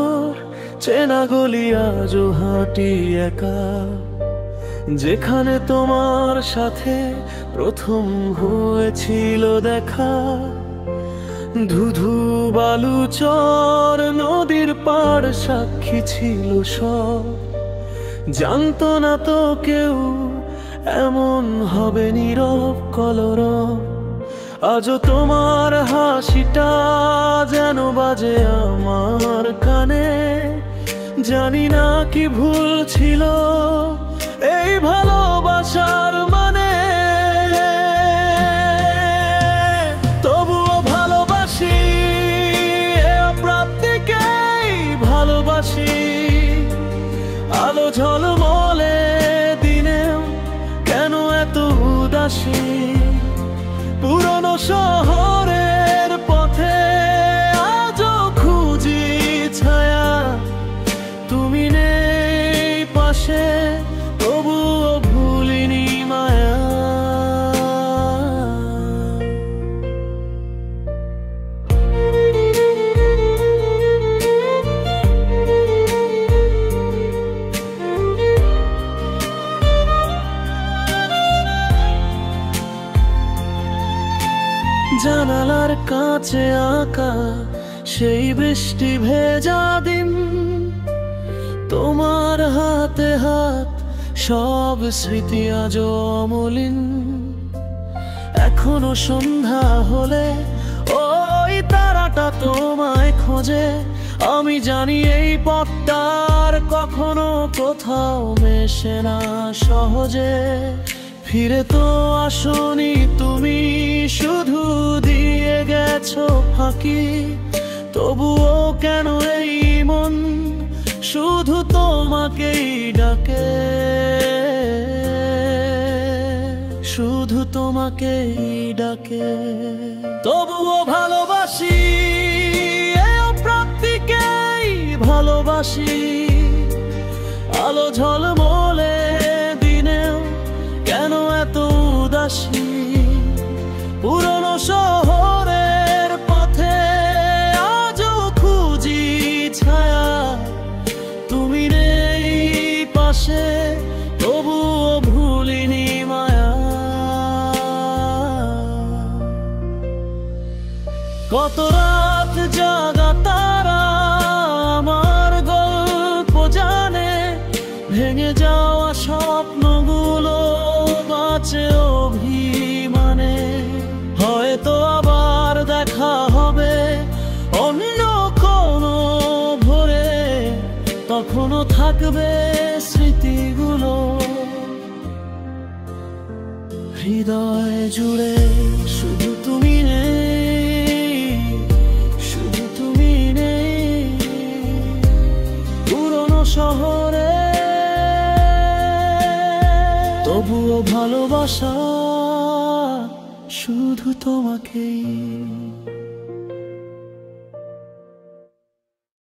শহর, চেনা গলি আজও হাঁটি একা। যেখানে তোমার সাথে প্রথম হয়েছিল দেখা, ধুধু বালু চর নদীর পাড় সাক্ষী ছিল সব। জানতো না তো কেউ এমন হবে নীরব কলরব। আজও তোমার হাসিটা যেন বাজে আমার কানে। জানি না কি ভুল ছিল এই ভালোবাসার মানে, তবুও ভালোবাসি, এ অপ্রাপ্তিকেই ভালোবাসি। আলো ঝলমলে দিনেও কেন এত উদাসী, পুরনো শহরের পথে আজও খুঁজি ছায়া। তুমি নেই পাশে তবুও ভুলিনি মায়া। জানালার কাছে আঁকা সেই বৃষ্টি ভেজা দিন, তোমার হাতে হাত সব স্মৃতি আজও অমলিন। এখনো সন্ধ্যা হলে ওই তারাটা তোমায় খোঁজে। আমি জানি এই পথটার কখনো কোথাও মেশে না সহজে। ফিরে তো আসনি তুমি, শুধু দিয়ে গেছো ফাঁকি। তবুও কেন এই মন শুধু তোমাকেই ডাকে, শুধু তোমাকেই ডাকে। তবুও ভালোবাসি, এ অপ্রাপ্তিকেই ভালোবাসি। আলো ঝলমলে দিনেও কেন এত উদাসী, পুরনো শহরের পথে আজও খুঁজি ছায়া। তুমি নেই পাশে তবুও ভুলিনি মায়া। কত রাত জাগা তারা আমার গল্প জানে, ভেঙে যাওয়া স্বপ্নগুলো বাঁচে অভিমানে। হয়তো আবার দেখা হবে অন্য কোনো ভোরে, তখনও থাকবে স্মৃতিগুলো হৃদয় জুড়ে। শুধু তুমি নেই, শুধু তুমি নেই পুরনো শহরে। তবুও ভালোবাসা শুধু তোমাকেই।